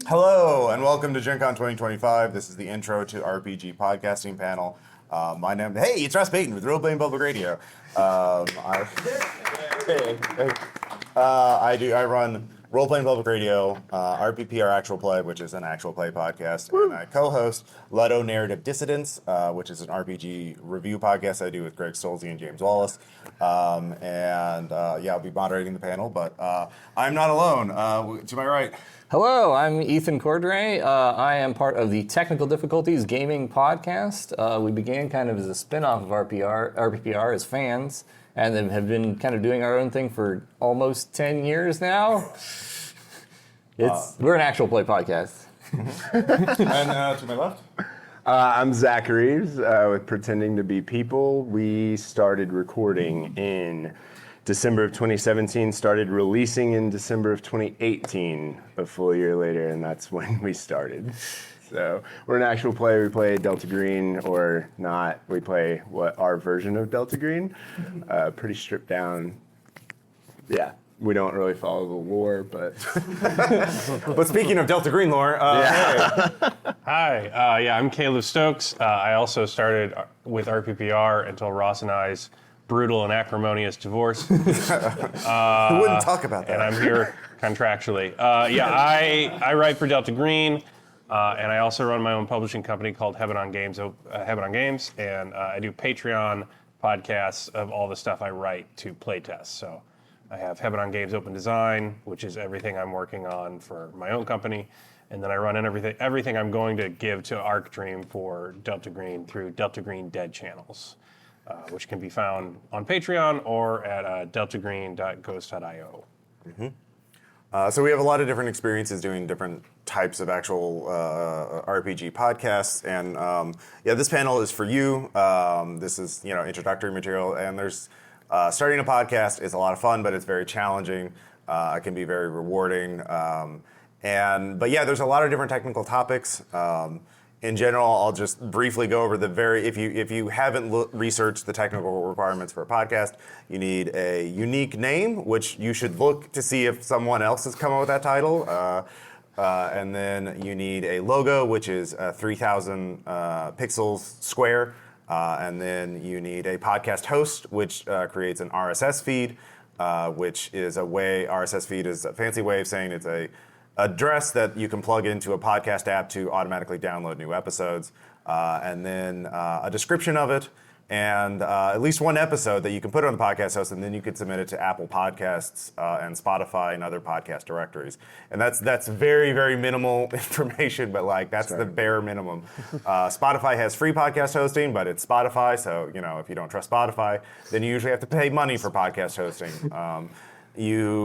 Hello, and welcome to Gen Con 2025. This is the intro to RPG podcasting panel. Hey, it's Ross Payton with Role Playing Public Radio. I run Role Playing Public Radio, RPP, our actual play, which is an actual play podcast, and I co-host Leto Narrative Dissidents, which is an RPG review podcast I do with Greg Stolze and James Wallace. I'll be moderating the panel, but I'm not alone. To my right. Hello, I'm Ethan Cordray. I am part of the Technical Difficulties Gaming Podcast. We began kind of as a spin-off of RPPR as fans, and then have been kind of doing our own thing for almost 10 years now. We're an actual play podcast. And to my left? I'm Zach Reeves with Pretending to Be People. We started recording in December of 2017, started releasing in December of 2018, a full year later, and that's when we started. So we're an actual play. We play Delta Green, or not. We play our version of Delta Green. Pretty stripped down. Yeah, we don't really follow the lore, but... But speaking of Delta Green lore, hey. Hi, I'm Caleb Stokes. I also started with RPPR until Ross and I's brutal and acrimonious divorce. Who wouldn't talk about that? And I'm here contractually. I write for Delta Green, and I also run my own publishing company called Heaven on Games, and I do Patreon podcasts of all the stuff I write to playtest. So I have Heaven on Games Open Design, which is everything I'm working on for my own company, and then I run in everything I'm going to give to Arc Dream for Delta Green through Delta Green Dead channels. Which can be found on Patreon or at deltagreen.ghost.io. Mm-hmm. So we have a lot of different experiences doing different types of actual RPG podcasts, and this panel is for you. This is introductory material, and there's starting a podcast is a lot of fun, but it's very challenging. It can be very rewarding, there's a lot of different technical topics. In general, I'll just briefly go over if you haven't researched the technical requirements for a podcast, you need a unique name, which you should look to see if someone else has come up with that title. And then you need a logo, which is 3,000 pixels square. And then you need a podcast host, which creates an RSS feed, which is RSS feed is a fancy way of saying it's a address that you can plug into a podcast app to automatically download new episodes, and then a description of it, and at least one episode that you can put on the podcast host, and then you can submit it to Apple Podcasts and Spotify and other podcast directories. And that's very, very minimal information, but that's the bare minimum. Spotify has free podcast hosting, but it's Spotify, so if you don't trust Spotify, then you usually have to pay money for podcast hosting. That's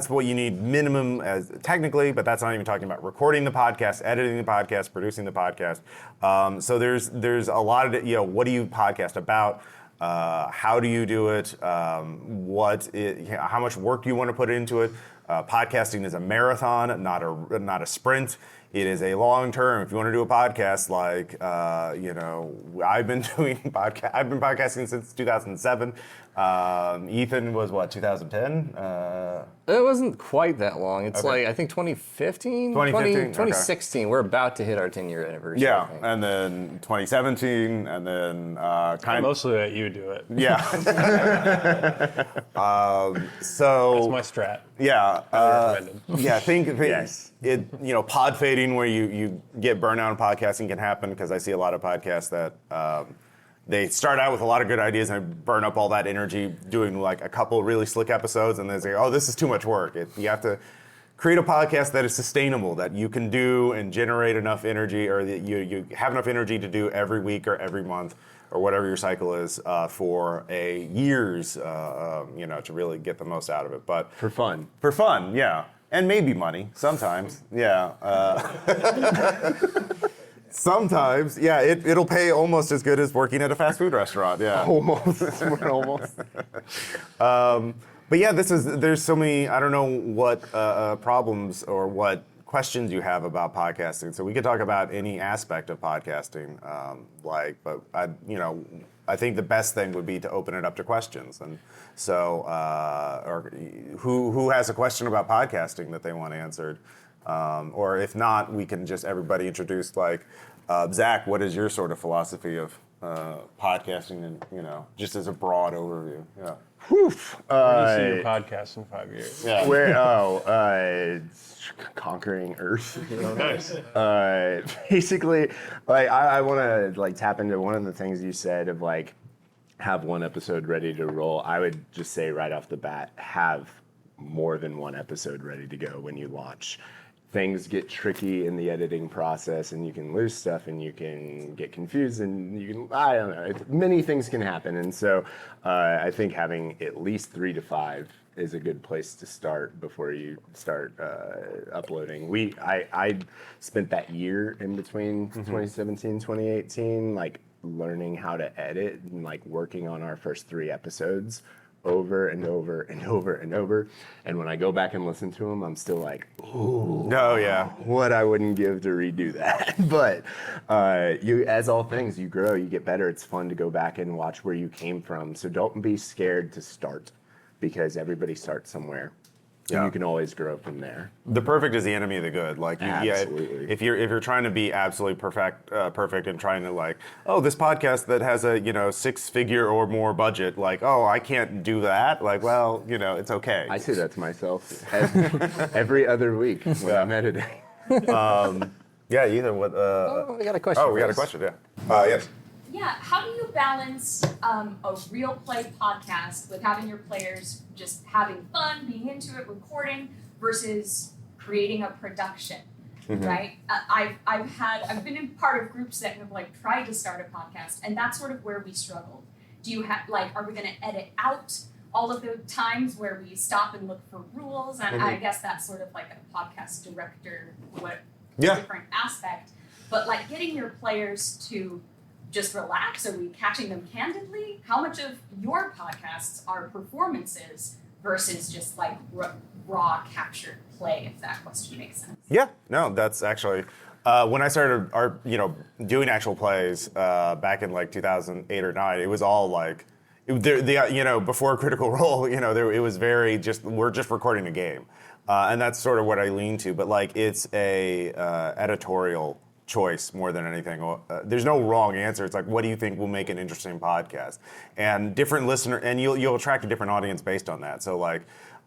what you need minimum as technically, but that's not even talking about recording the podcast, editing the podcast, producing the podcast. So there's a lot of what do you podcast about? How do you do it? How much work do you want to put into it? Podcasting is a marathon, not a sprint. It is a long term. If you want to do a podcast, I've been podcasting since 2007. Ethan was 2010? It wasn't quite that long. It's Okay. I think 2015? 2016. Okay. We're about to hit our 10-year anniversary. Yeah, and then 2017, and then Mostly let you do it. Yeah. So That's my strat. yeah, recommended. think Yes. pod fading where you get burnout in podcasting can happen, because I see a lot of podcasts that they start out with a lot of good ideas and burn up all that energy doing a couple really slick episodes, and they say, oh, this is too much work. You have to create a podcast that is sustainable, that you can do and generate enough energy, or that you have enough energy to do every week or every month or whatever your cycle is for a years, to really get the most out of it. But For fun. yeah. And maybe money, sometimes, yeah. Sometimes, yeah, it'll pay almost as good as working at a fast food restaurant, yeah. Almost. But yeah, there's so many, I don't know what problems or what questions you have about podcasting. So we could talk about any aspect of podcasting, I think the best thing would be to open it up to questions. And so, or who has a question about podcasting that they want answered? Or if not, we can just everybody introduce like, Zach, what is your sort of philosophy of podcasting, and just as a broad overview? Yeah. Whew. Where do you see your podcast in 5 years? Yeah. Conquering Earth. Oh, nice. Basically, like I want to like tap into one of the things you said of like have one episode ready to roll. I would just say right off the bat, have more than one episode ready to go when you launch. Things get tricky in the editing process, and you can lose stuff, and you can get confused, and you can, I don't know, many things can happen. And so I think having at least 3 to 5 is a good place to start before you start uploading. I spent that year in between 2017, 2018, like learning how to edit and like working on our first 3 episodes over and over and over and over. And when I go back and listen to them, I'm still like, ooh, Oh yeah. what I wouldn't give to redo that. But you, as all things, you grow, you get better. It's fun to go back and watch where you came from. So don't be scared to start, because everybody starts somewhere. And Yeah. you can always grow from there. The perfect is the enemy of the good. Like, Absolutely. if you're trying to be absolutely perfect and trying to like, oh, this podcast that has a 6-figure or more budget, like, oh, I can't do that. Like, well, it's okay. I say that to myself every other week when I'm editing. Yeah, Ethan. What? We got a question. Oh, we got a for us. question. Yeah. Yes. Yeah, how do you balance a real play podcast with having your players just having fun, being into it, recording, versus creating a production, right? I've been in part of groups that have like tried to start a podcast, and that's sort of where we struggled. Do you have are we going to edit out all of the times where we stop and look for rules? And I guess that's sort of like a podcast director, different aspect. But like getting your players to just relax? Are we catching them candidly? How much of your podcasts are performances versus just like raw captured play, if that question makes sense? Yeah. No, that's actually when I started doing actual plays back in like 2008 or 9. It was all like before Critical Role. It was very just we're just recording a game, and that's sort of what I lean to. But like it's a editorial choice more than anything. There's no wrong answer. It's like, what do you think will make an interesting podcast? And different listener, and you'll attract a different audience based on that. So like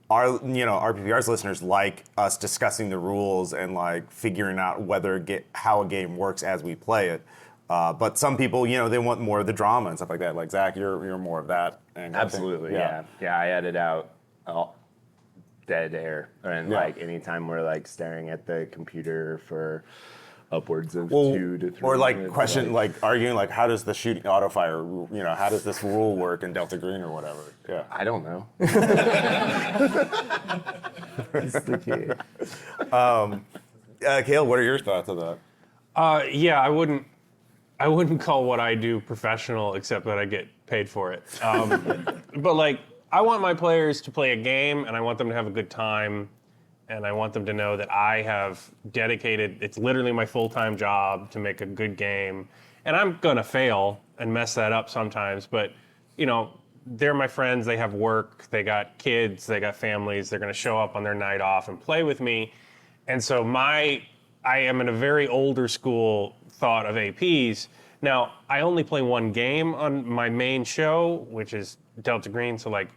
our RPPR's listeners like us discussing the rules and like figuring out how a game works as we play it. But some people, they want more of the drama and stuff like that. Like Zach, you're more of that. Absolutely, yeah. I edit out all dead air, and like anytime we're like staring at the computer for upwards of 2 to 3 or like minutes, question like arguing like how does the shooting auto fire, how does this rule work in Delta Green or whatever. Yeah. I don't know. That's the key. Kale, what are your thoughts on that? Yeah, I wouldn't call what I do professional, except that I get paid for it. But like, I want my players to play a game, and I want them to have a good time, and I want them to know that I have dedicated. It's literally my full-time job to make a good game, and I'm gonna fail and mess that up sometimes. But they're my friends. They have work. They got kids. They got families. They're gonna show up on their night off and play with me, and so I am in a very older school thought of APs. Now, I only play one game on my main show, which is Delta Green, so like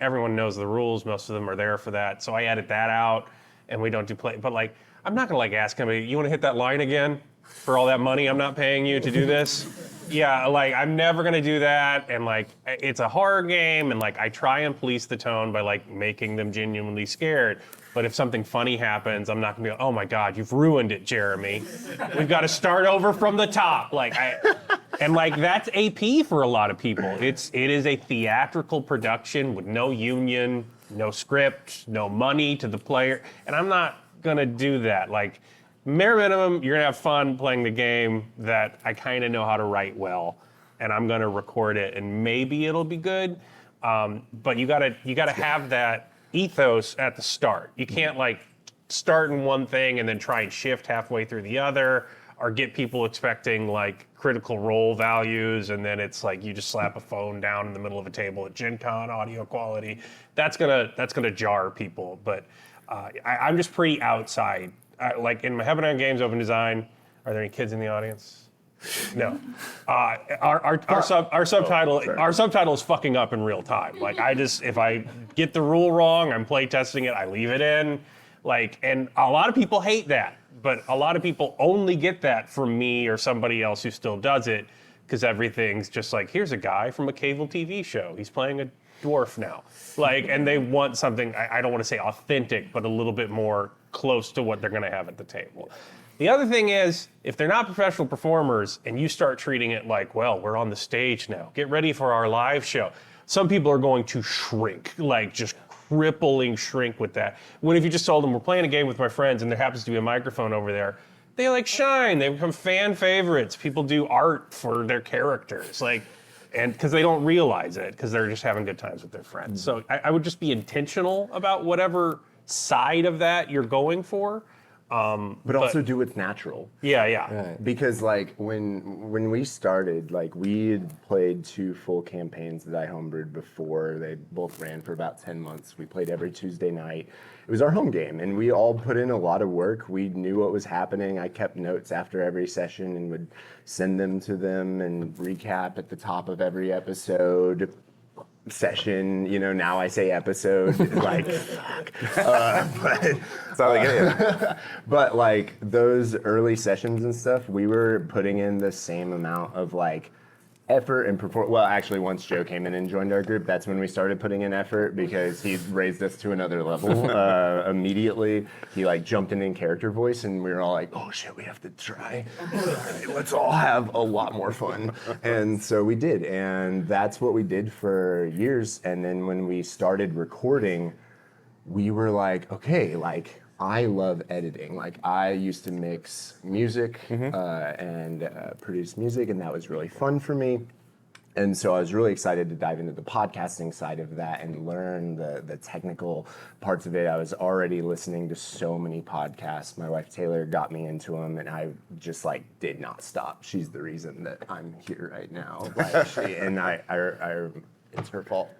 everyone knows the rules. Most of them are there for that, so I edit that out, and we don't do play. But like, I'm not gonna like ask somebody, you want to hit that line again for all that money I'm not paying you to do this? Yeah, like I'm never gonna do that. And like, it's a horror game, and like I try and police the tone by like making them genuinely scared. But if something funny happens, I'm not gonna be like, oh my God, you've ruined it, Jeremy. We've got to start over from the top. And that's AP for a lot of people. It is a theatrical production with no union, no script, no money to the player. And I'm not gonna do that. Like, bare minimum, you're gonna have fun playing the game that I kind of know how to write well, and I'm gonna record it, and maybe it'll be good. But you gotta have that ethos at the start. You can't like start in one thing and then try and shift halfway through the other, or get people expecting like critical role values, and then it's like you just slap a phone down in the middle of a table at Gen Con audio quality. That's gonna jar people. But I'm just pretty outside. Like in my Heaven on Games Open Design, are there any kids in the audience? No. Our subtitle is fucking up in real time. Like if I get the rule wrong, I'm play testing it, I leave it in. Like, and a lot of people hate that, but a lot of people only get that from me or somebody else who still does it, because everything's just like, here's a guy from a cable TV show. He's playing a dwarf now. Like, and they want something, I don't want to say authentic, but a little bit more close to what they're going to have at the table. The other thing is, if they're not professional performers and you start treating it like, well, we're on the stage now, get ready for our live show, some people are going to shrink, like just crippling shrink with that. When if you just told them, we're playing a game with my friends and there happens to be a microphone over there, they like shine, they become fan favorites. People do art for their characters, like, and because they don't realize it, because they're just having good times with their friends. So I would just be intentional about whatever side of that you're going for. But also do what's natural. Yeah. Right. Because like when we started, like we had played 2 full campaigns that I homebrewed before. They both ran for about 10 months. We played every Tuesday night. It was our home game, and we all put in a lot of work. We knew what was happening. I kept notes after every session and would send them to them and recap at the top of every episode. Session, now I say episode, like, fuck. But That's how they get you. But like those early sessions and stuff, we were putting in the same amount of like effort and well, actually once Joe came in and joined our group, that's when we started putting in effort, because he raised us to another level. Immediately he like jumped in character voice, and we were all like, oh shit, we have to try. Let's all have a lot more fun. And so we did, and that's what we did for years. And then when we started recording, we were like, okay, like I love editing. Like I used to mix music and produce music, and that was really fun for me. And so I was really excited to dive into the podcasting side of that and learn the technical parts of it. I was already listening to so many podcasts. My wife Taylor got me into them, and I just like did not stop. She's the reason that I'm here right now. Like it's her fault.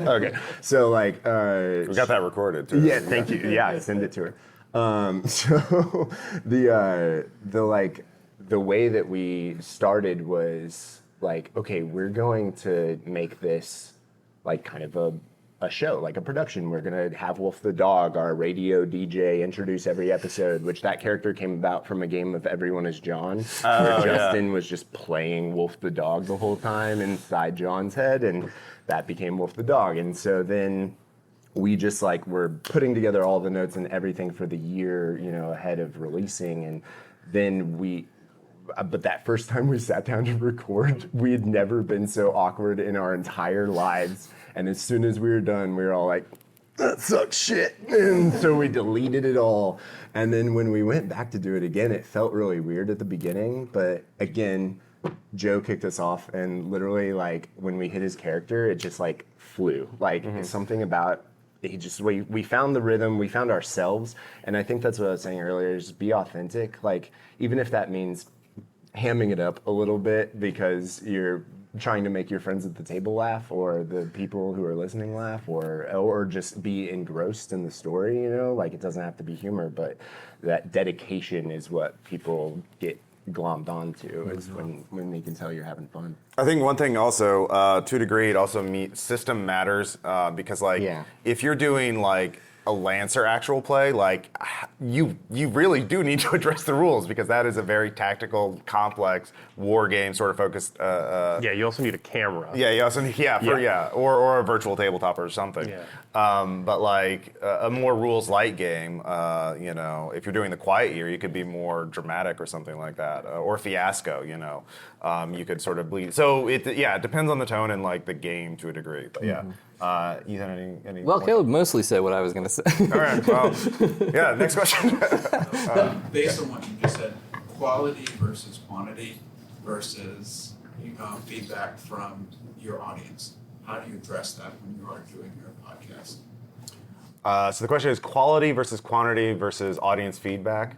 Okay, so like We got that recorded too. yeah, thank you. Yeah, I send it to her. So the way that we started was like, okay, we're going to make this like kind of a show, like a production. We're gonna have Wolf the Dog, our radio DJ, introduce every episode, which that character came about from a game of Everyone is John, where Justin was just playing Wolf the Dog the whole time inside John's head, and that became Wolf the Dog. And so then we just like were putting together all the notes and everything for the year, ahead of releasing. And then but that first time we sat down to record, we had never been so awkward in our entire lives. And as soon as we were done, we were all like, that sucks shit. And so we deleted it all. And then when we went back to do it again, it felt really weird at the beginning. But again, Joe kicked us off, and literally like when we hit his character, it just like flew. Like something about we found the rhythm, we found ourselves. And I think that's what I was saying earlier, is be authentic. Like even if that means hamming it up a little bit because you're trying to make your friends at the table laugh, or the people who are listening laugh, or just be engrossed in the story, like it doesn't have to be humor, but that dedication is what people get glommed onto, is when they can tell you're having fun. I think one thing also, to a degree, it also system matters, because if you're doing like a Lancer actual play, like you really do need to address the rules, because that is a very tactical, complex war game sort of focused. Yeah, you also need a camera. Yeah, you also need, or a virtual tabletop or something. Yeah. But like a more rules light game, if you're doing the Quiet Year, you could be more dramatic or something like that, or Fiasco. You could sort of bleed. So it depends on the tone and like the game to a degree. But Ethan, any? Well, Caleb mostly said what I was going to say. All right. Well, yeah. Next question. Based on what you just said, quality versus quantity versus feedback from your audience. How do you address that when you are doing your podcast? So the question is quality versus quantity versus audience feedback.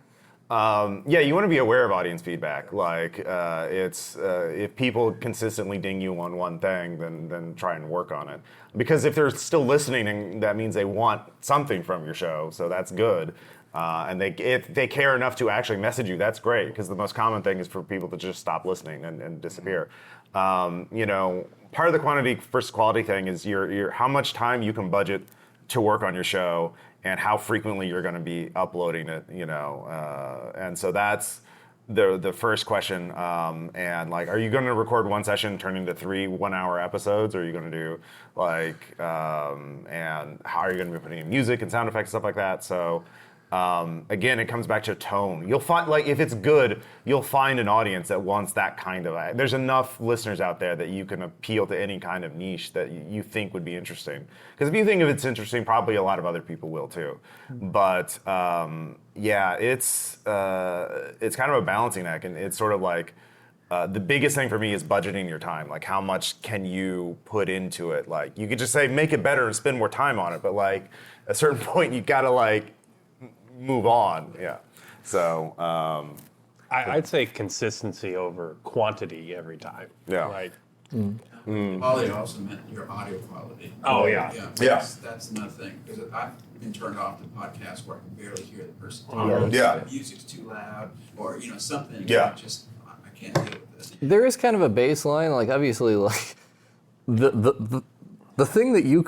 Yeah, you want to be aware of audience feedback. Like, it's if people consistently ding you on one thing, then try and work on it. Because if they're still listening, that means they want something from your show, so that's good. And if they care enough to actually message you, that's great. Because the most common thing is for people to just stop listening and disappear. Part of the quantity versus quality thing is your how much time you can budget to work on your show and how frequently you're going to be uploading it, and so that's the first question. And like, are you going to record one session, turn into 3 1-hour episodes, or are you going to do and how are you going to be putting in music and sound effects, stuff like that? So again, it comes back to tone. You'll find, like, if it's good, you'll find an audience that wants that kind of. There's enough listeners out there that you can appeal to any kind of niche that you think would be interesting. Because if you think of it's interesting, probably a lot of other people will too. But it's kind of a balancing act, and it's sort of like the biggest thing for me is budgeting your time. Like, how much can you put into it? Like, you could just say make it better and spend more time on it, but like at a certain point, you gotta like move on. Yeah. So I'd say consistency over quantity every time. Yeah. Right. Quality also meant your audio quality. Oh, yeah. Yeah. That's another thing, because I've been turned off to podcasts where I can barely hear the person Yeah. talking. Yeah. The music's too loud, or something. Yeah. I can't deal with it. There is kind of a baseline, like obviously, like the thing that you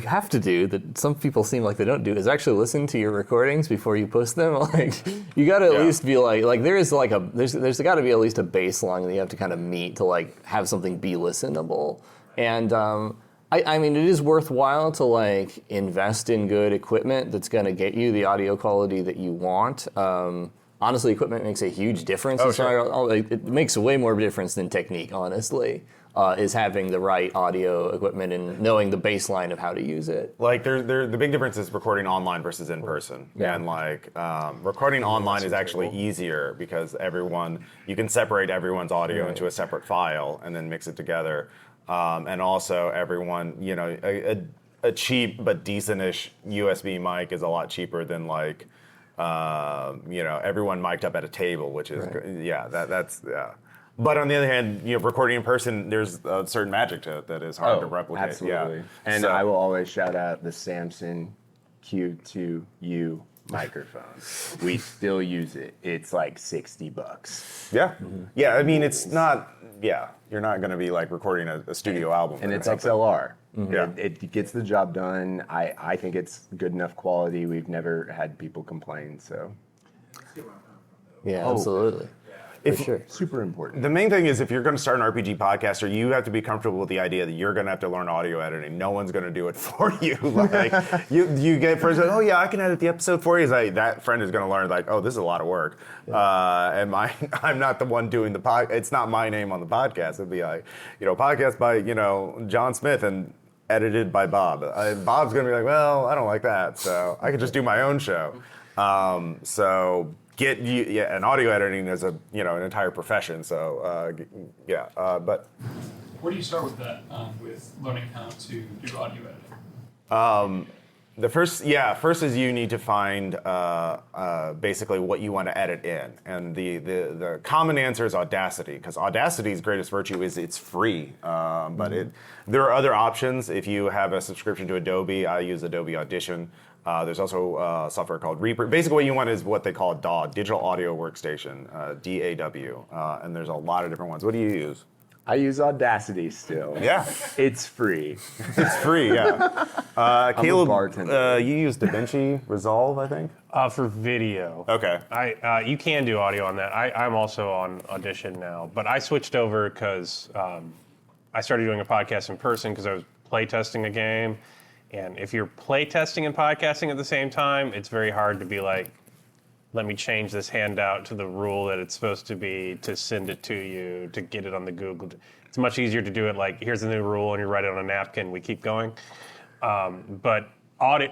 have to do that some people seem like they don't do is actually listen to your recordings before you post them. Like, you got to at least be like there is like there's got to be at least a baseline that you have to kind of meet to like have something be listenable. And I mean, it is worthwhile to like invest in good equipment that's going to get you the audio quality that you want. Honestly, equipment makes a huge difference. Oh, sure. It makes way more difference than technique, honestly. Is having the right audio equipment and knowing the baseline of how to use it. Like, the big difference is recording online versus in person. Yeah. And like, recording online is actually easier because you can separate everyone's audio into a separate file and then mix it together. And also everyone, a cheap but decent-ish USB mic is a lot cheaper than like, everyone mic'd up at a table, which is, that's. But on the other hand, recording in person, there's a certain magic to it that is hard to replicate. Absolutely. Yeah. And So- I will always shout out the Samson Q2U microphone. We still use it. It's like $60. Yeah. Yeah, I mean, it's not, you're not going to be like recording a studio album. And or it's something. XLR. Yeah. It gets the job done. I think it's good enough quality. We've never had people complain, so Yeah, absolutely. For sure. super important. The main thing is if you're going to start an RPG podcaster, you have to be comfortable with the idea that you're going to have to learn audio editing. No one's going to do it for you. Like, you get friends like, oh yeah, I can edit the episode for you. It's like, that friend is going to learn like, oh, this is a lot of work. And I'm not the one doing the podcast. It's not my name on the podcast. It'd be like, podcast by, John Smith and edited by Bob. Bob's going to be like, well, I don't like that. So I could just do my own show. So and audio editing is an entire profession. So but Where do you start with that, with learning how to do audio editing? the first is you need to find basically what you want to edit in, and the common answer is Audacity, because Audacity's greatest virtue is it's free, but there are other options. If you have a subscription to Adobe, I use Adobe Audition. There's also software called Reaper. Basically, what you want is what they call a DAW, Digital Audio Workstation, DAW, and there's a lot of different ones. What do you use? I use Audacity still. Yeah, It's free. it's free. Yeah. Caleb, bartender. you use DaVinci Resolve, I think. For video. Okay. You can do audio on that. I'm also on Audition now, but I switched over because I started doing a podcast in person because I was playtesting a game. And if you're playtesting and podcasting at the same time, it's very hard to be like, let me change this handout to the rule that it's supposed to be to send it to you, to get it on the Google. It's much easier to do it like, here's the new rule, and you write it on a napkin, we keep going. But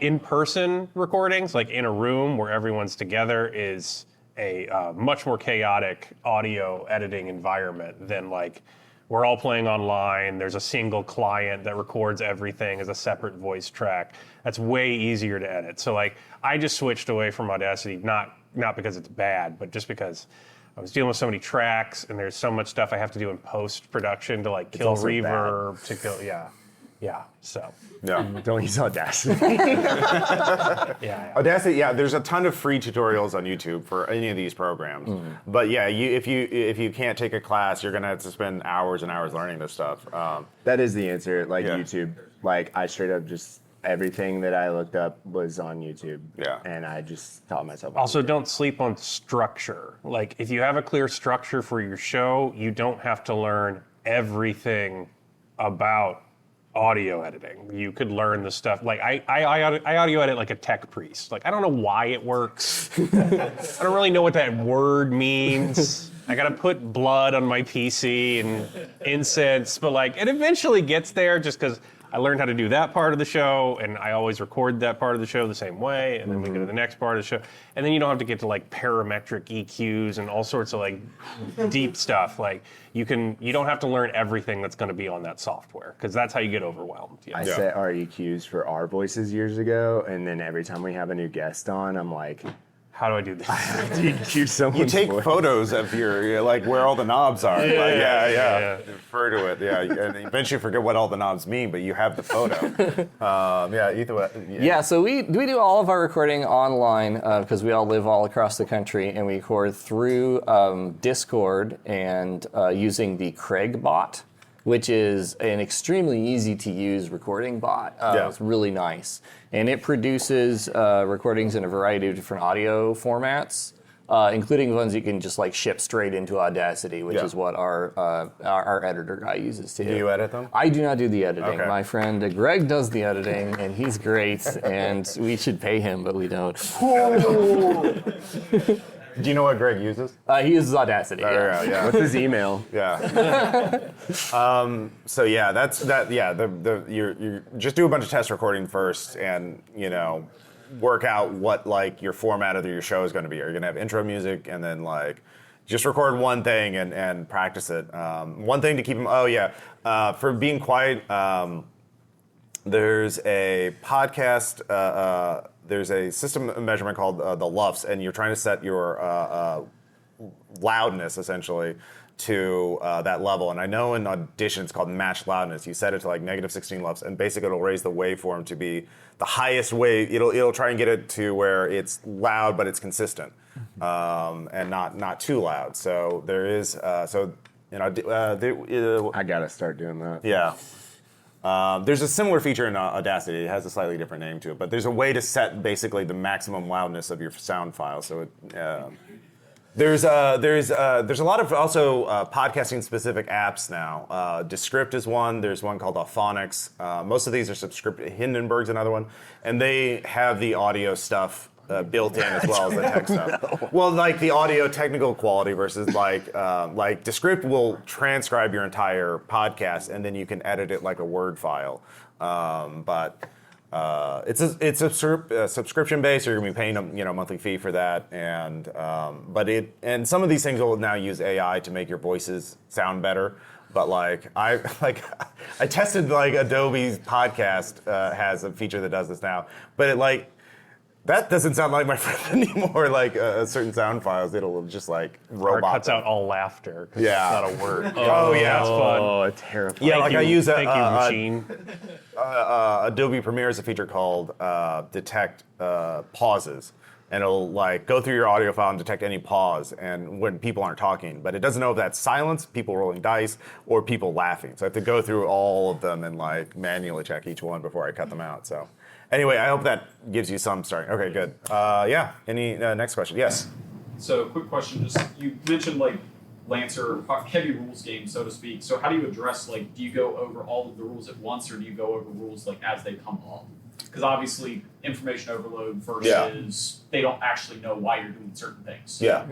in-person recordings, like in a room where everyone's together, is a much more chaotic audio editing environment than like, we're all playing online, there's a single client that records everything as a separate voice track. That's way easier to edit. So like, I just switched away from Audacity, not not because it's bad, but just because I was dealing with so many tracks, and there's so much stuff I have to do in post-production to like kill also reverb, to kill, yeah. So Yeah. Don't use Audacity. yeah. Audacity, yeah. There's a ton of free tutorials on YouTube for any of these programs. But yeah, if you can't take a class, you're gonna have to spend hours and hours learning this stuff. That is the answer. Like Yeah. YouTube. Like I straight up just everything that I looked up was on YouTube. Yeah. And I just taught myself. Also, don't sleep on structure. Like, if you have a clear structure for your show, you don't have to learn everything about audio editing. You could learn the stuff. Like, I audio edit like a tech priest. Like, I don't know why it works. I don't really know what that word means. I gotta put blood on my PC and incense, but like, it eventually gets there just because I learned how to do that part of the show, and I always record that part of the show the same way, and then we go to the next part of the show, and then you don't have to get to like parametric EQs and all sorts of like deep stuff. Like you don't have to learn everything that's going to be on that software, because that's how you get overwhelmed. I Yeah. set our EQs for our voices years ago, and then every time we have a new guest on, I'm like, How do I do this? EQ someone's You take voice. photos of your like where all the knobs are. yeah. Refer to it. Yeah, and eventually forget what all the knobs mean, but you have the photo. Yeah, either way. Yeah, so we do all of our recording online because we all live all across the country, and we record through Discord and using the Craig bot, which is an extremely easy to use recording bot. Yeah. It's really nice, and it produces recordings in a variety of different audio formats. Including ones you can just like ship straight into Audacity, which Yeah. is what our editor guy uses too. Do you edit them? I do not do the editing. Okay. My friend Greg does the editing, and he's great, and we should pay him, but we don't. Do you know what Greg uses? He uses Audacity. Yeah. Yeah. What's his email? Yeah. So yeah, that's that. Yeah, you just do a bunch of test recording first, and work out what like your format of your show is going to be. Are you going to have intro music, and then like just record one thing and practice it. One thing to keep them. Oh yeah, for being quiet. There's a podcast. There's a system measurement called the LUFS, and you're trying to set your loudness essentially to that level. And I know in Audition it's called match loudness. You set it to like -16 LUFS, and basically it'll raise the waveform to be the highest wave. It'll try and get it to where it's loud but it's consistent, and not too loud. So there is I gotta start doing that. yeah. There's a similar feature in Audacity. It has a slightly different name to it, but there's a way to set basically the maximum loudness of your sound file. So there's a lot of also podcasting specific apps now. Descript is one. There's one called Auphonics. Most of these are subscription. Hindenburg's another one, and they have the audio stuff built in as well as the tech stuff. Well, like the audio technical quality versus like Descript will transcribe your entire podcast, and then you can edit it like a Word file. But it's a subscription based. You're gonna be paying a monthly fee for that, and some of these things will now use AI to make your voices sound better. But I tested like Adobe's podcast has a feature that does this now, but it that doesn't sound like my friend anymore. Like certain sound files, it'll just like Or robot. cuts out all laughter because Yeah. it's not a word. Oh, yeah. That's fun. Oh, terrifying. Yeah, like I use Thank you, machine. Adobe Premiere has a feature called Detect Pauses, and it'll like go through your audio file and detect any pause, and when people aren't talking, but it doesn't know if that's silence, people rolling dice, or people laughing. So I have to go through all of them and like manually check each one before I cut them out. So anyway, I hope that gives you some starting. Okay, good. Yeah. Any next question? Yes. So, quick question. Just you mentioned like Lancer, heavy rules game, so to speak. So, how do you address do you go over all of the rules at once, or do you go over rules as they come up? Because obviously, information overload versus they don't actually know why you're doing certain things. Yeah.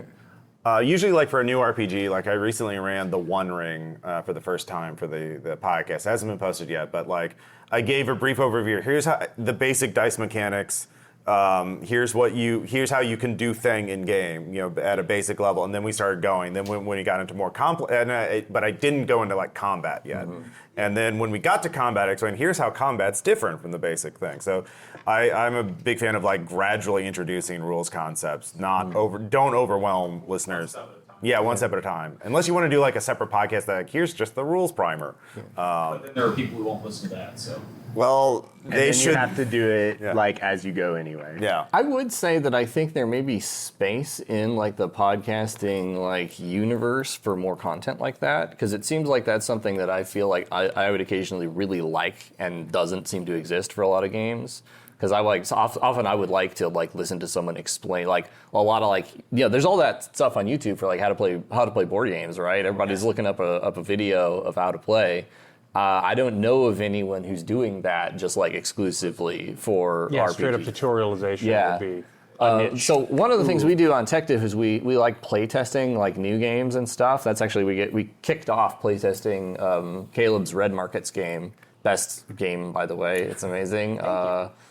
Usually, like for a new RPG, like I recently ran the One Ring for the first time for the podcast. It hasn't been posted yet, but like I gave a brief overview. Here's how the basic dice mechanics. here's how you can do thing in game, at a basic level. And then we started going. Then when we got into more complex, but I didn't go into like combat yet. Mm-hmm. And then when we got to combat, I explained, here's how combat's different from the basic thing. So I'm a big fan of like gradually introducing rules concepts, not don't overwhelm listeners. Yeah, one step at a time. Unless you want to do like a separate podcast that like, here's just the rules primer. But then there are people who won't listen to that. So Well, And they then should you have to do it Yeah. like as you go anyway. Yeah. I would say that I think there may be space in like the podcasting like universe for more content like that, because it seems like that's something that I feel like I would occasionally really like and doesn't seem to exist for a lot of games. Because often I would like to like listen to someone explain like a lot of like there's all that stuff on YouTube for like how to play board games, right? Everybody's looking up a video of how to play. I don't know of anyone who's doing that just like exclusively for Yeah, RPG. straight up tutorialization Yeah. would be a niche. So one of the things we do on TechDiff is we like play testing like new games and stuff. That's actually we kicked off play testing Caleb's Red Markets game. Best game, by the way. It's amazing.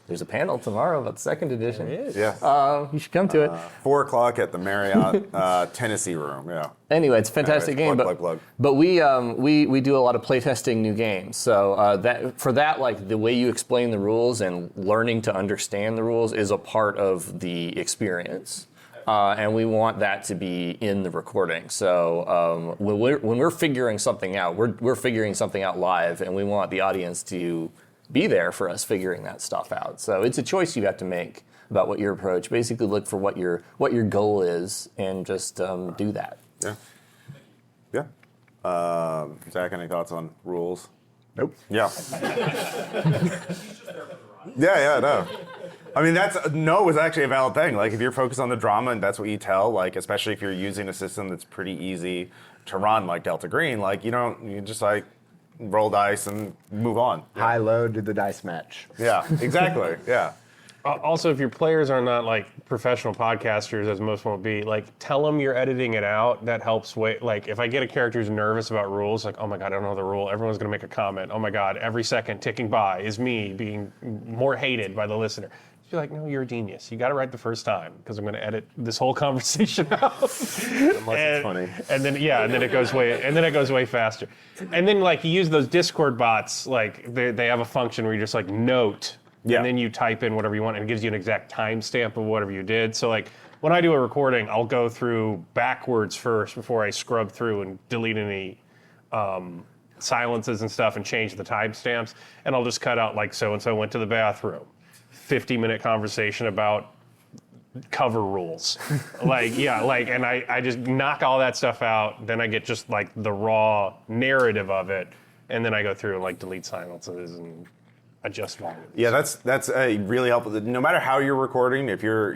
There's a panel tomorrow about the second edition. Yeah. You should come to it. 4:00 at the Marriott Tennessee Room. Yeah. Anyway, it's a fantastic game. Plug. But we do a lot of playtesting new games. So that like the way you explain the rules and learning to understand the rules is a part of the experience. And we want that to be in the recording. So when we're figuring something out, we're figuring something out live, and we want the audience to be there for us figuring that stuff out. So it's a choice you have to make about what your approach. Basically, look for what your goal is, and just do that. Yeah. Zach, any thoughts on rules? Nope. Yeah. Yeah, no. I mean, no is actually a valid thing. Like, if you're focused on the drama and that's what you tell, like, especially if you're using a system that's pretty easy to run, like Delta Green, like, you just, like, roll dice and move on. High, low, do the dice match. Yeah, exactly. Yeah. Also, if your players are not like professional podcasters, as most won't be, like tell them you're editing it out. That helps. Like if I get a character who's nervous about rules, like, oh my god, I don't know the rule. Everyone's gonna make a comment. Oh my god, every second ticking by is me being more hated by the listener. Just be like, no, you're a genius. You got it right the first time because I'm gonna edit this whole conversation out. It's funny. And then it goes way faster. And then like you use those Discord bots, like they have a function where you just like note. Yeah. And then you type in whatever you want, and it gives you an exact timestamp of whatever you did. So, like, when I do a recording, I'll go through backwards first before I scrub through and delete any silences and stuff and change the timestamps. And I'll just cut out, like, so-and-so went to the bathroom. 50-minute conversation about cover rules. And I just knock all that stuff out. Then I get just, like, the raw narrative of it. And then I go through and, like, delete silences and adjust volume. Yeah, that's really helpful. No matter how you're recording, if you're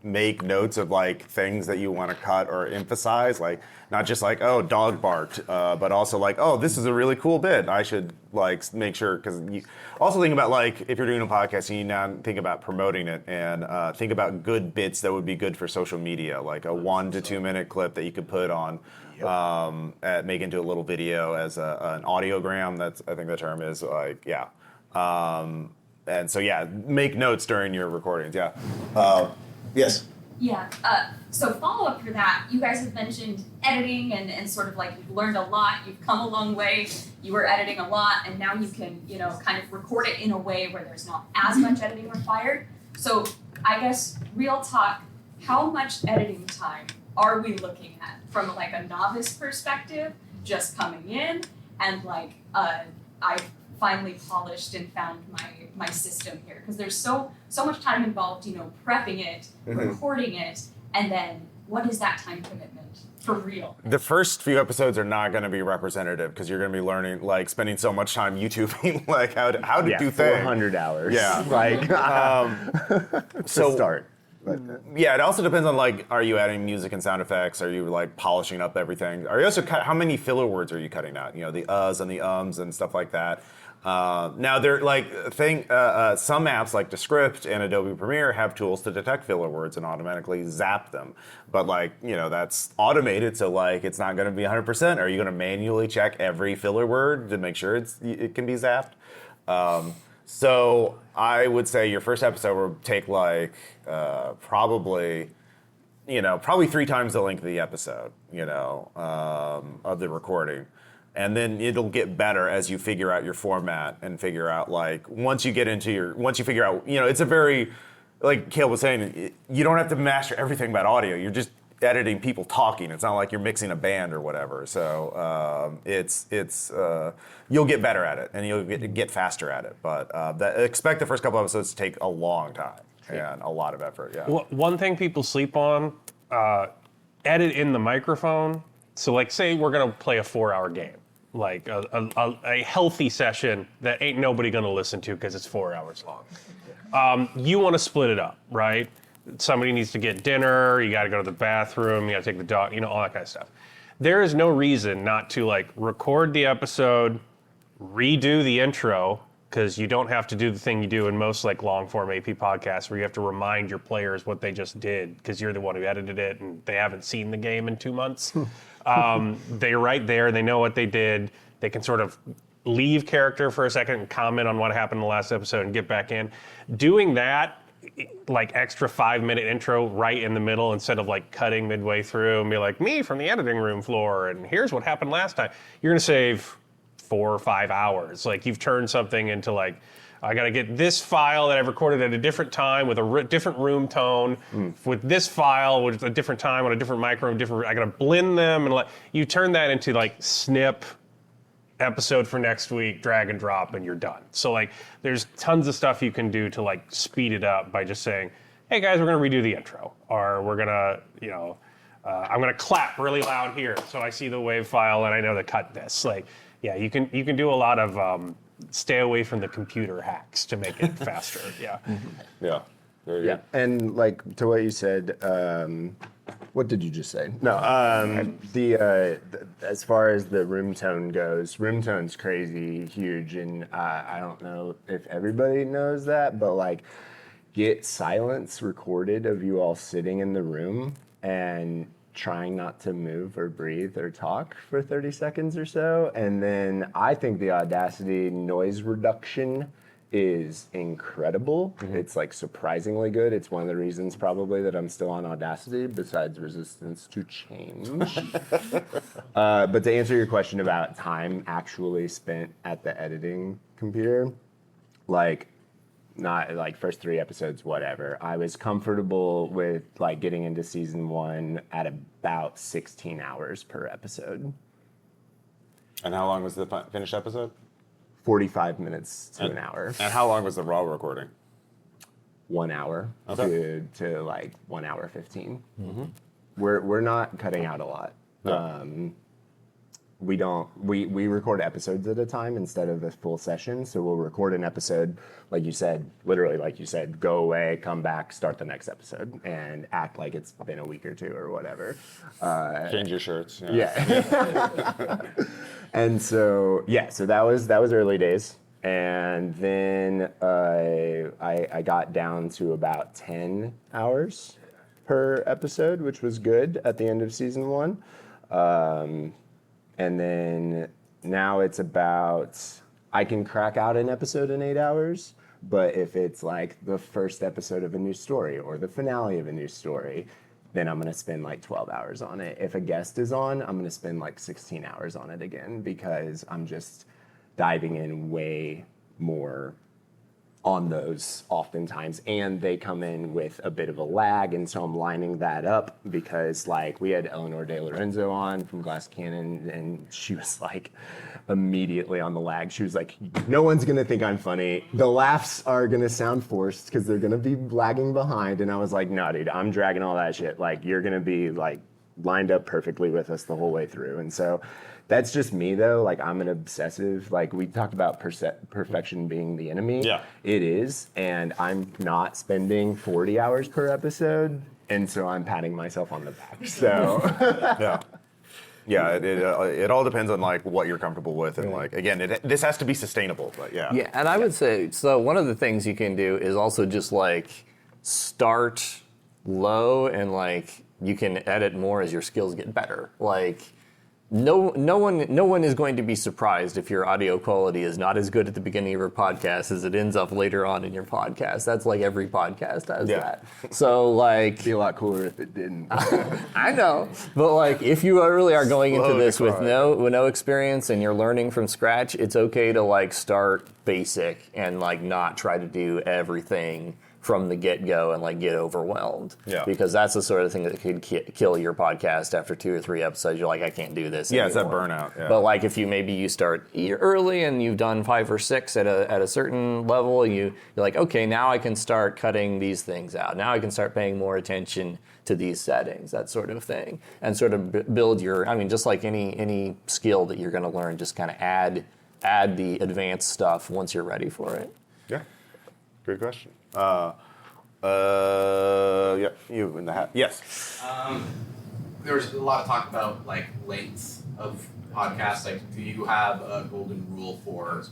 make notes of like things that you want to cut or emphasize, like not just like, oh, dog barked, but also like, oh, this is a really cool bit. I should like make sure, because you also think about like if you're doing a podcast, you need to think about promoting it and think about good bits that would be good for social media, like a 1 to 2 minute clip that you could put on. Make into a little video as an audiogram. That's, I think the term is, like, yeah. And so, yeah, make notes during your recordings. Yeah. Yes. Yeah. So follow up for that, you guys have mentioned editing and sort of like you've learned a lot, you've come a long way, you were editing a lot, and now you can, kind of record it in a way where there's not as much editing required. So I guess, real talk, how much editing time are we looking at from like a novice perspective, just coming in and like I've finally polished and found my system here, because there's so much time involved, prepping it, recording it, and then what is that time commitment for real? The first few episodes are not going to be representative because you're going to be learning, like spending so much time YouTubing, like how to do things. 400 hours. Yeah. Like So start. Yeah, it also depends on like, are you adding music and sound effects? Are you like polishing up everything? Are you also how many filler words are you cutting out? The uhs and the ums and stuff like that. Now they're like some apps like Descript and Adobe Premiere have tools to detect filler words and automatically zap them. But like, that's automated, so like it's not going to be 100%. Are you going to manually check every filler word to make sure it can be zapped? So I would say your first episode will take like probably 3 times the length of the episode, of the recording. And then it'll get better as you figure out your format and figure out once you figure out, it's a very, like Caleb was saying, you don't have to master everything about audio. You're just editing people talking. It's not like you're mixing a band or whatever. So you'll get better at it and you'll get faster at it. But expect the first couple episodes to take a long time and a lot of effort. Yeah. One thing people sleep on, edit in the microphone. So like say we're gonna play a 4-hour game, like a healthy session that ain't nobody gonna listen to because it's 4 hours long. You want to split it up, right? Somebody needs to get dinner, you got to go to the bathroom, you got to take the dog, all that kind of stuff. There is no reason not to record the episode, redo the intro, because you don't have to do the thing you do in most long form AP podcasts where you have to remind your players what they just did because you're the one who edited it and they haven't seen the game in 2 months. They're right there, they know what they did, they can sort of leave character for a second and comment on what happened in the last episode and get back in. Doing that, extra 5-minute intro right in the middle instead of cutting midway through and be like, me from the editing room floor and here's what happened last time. You're gonna save 4 or 5 hours. You've turned something into I gotta get this file that I've recorded at a different time with a different room tone, with this file with a different time on a different microphone, I gotta blend them and you turn that into snip, episode for next week, drag and drop, and you're done. So there's tons of stuff you can do to speed it up by just saying, hey guys, we're gonna redo the intro, or we're gonna, I'm gonna clap really loud here so I see the wave file and I know to cut this. You can do a lot of stay away from the computer hacks to make it faster. Yeah. Yeah. Very good. And to what you said, what did you just say? No, as far as the room tone goes, room tone's crazy huge, and I don't know if everybody knows that, but get silence recorded of you all sitting in the room and trying not to move or breathe or talk for 30 seconds or so, and then I think the Audacity noise reduction is incredible. It's surprisingly good. It's one of the reasons probably that I'm still on Audacity besides resistance to change. But to answer your question about time actually spent at the editing computer, not first 3 episodes, whatever. I was comfortable with getting into season 1 at about 16 hours per episode. And how long was the finished episode? 45 minutes to an hour. And how long was the raw recording? 1 hour Okay. to 1 hour 15. We're not cutting out a lot. No. We record episodes at a time instead of a full session. So we'll record an episode, like you said, literally like you said, go away, come back, start the next episode, and act like it's been a week or 2 or whatever. Change your shirts. Yeah. And so that was early days. And then I got down to about 10 hours per episode, which was good at the end of season 1. And then now it's about, I can crack out an episode in 8 hours, but if it's the first episode of a new story or the finale of a new story, then I'm gonna spend 12 hours on it. If a guest is on, I'm gonna spend 16 hours on it again because I'm just diving in way more on those oftentimes, and they come in with a bit of a lag, and so I'm lining that up because we had Eleanor De Lorenzo on from Glass Cannon, and she was immediately on the lag. She was no one's gonna think I'm funny. The laughs are gonna sound forced because they're gonna be lagging behind, and I was no, dude, I'm dragging all that shit. You're gonna be lined up perfectly with us the whole way through, and so. That's just me though. I'm an obsessive. We talked about perfection being the enemy. Yeah. It is, and I'm not spending 40 hours per episode, and so I'm patting myself on the back. So. Yeah. It all depends on what you're comfortable with, and again, this has to be sustainable. But yeah. Yeah, and I would say so. One of the things you can do is also just start low, and you can edit more as your skills get better. no one is going to be surprised if your audio quality is not as good at the beginning of your podcast as it ends up later on in your podcast. That's like every podcast has that. So like, It'd be a lot cooler if it didn't. I know, but like if you really are going into Slow this with decline. no experience and you're learning from scratch, it's okay to like start basic and like not try to do everything from the get-go and like get overwhelmed. Yeah. Because that's the sort of thing that could kill your podcast after 2 or 3 episodes. You're like, I can't do this Yeah, it's that anymore. burnout. Yeah. But like if you start early and you've done 5 or 6 at a certain level, you're like, okay, now I can start cutting these things out. Now I can start paying more attention to these settings, that sort of thing, and sort of build just like any skill that you're going to learn, just kind of add the advanced stuff once you're ready for it. Yeah, good question. Yeah, you in the hat. Yes. There was a lot of talk about like length of podcasts. Like, do you have a golden rule for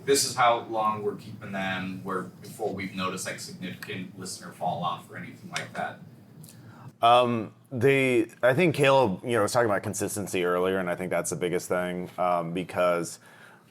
this is how long we're keeping them before we've noticed like significant listener fall off or anything like that? I think Caleb, was talking about consistency earlier, and I think that's the biggest thing because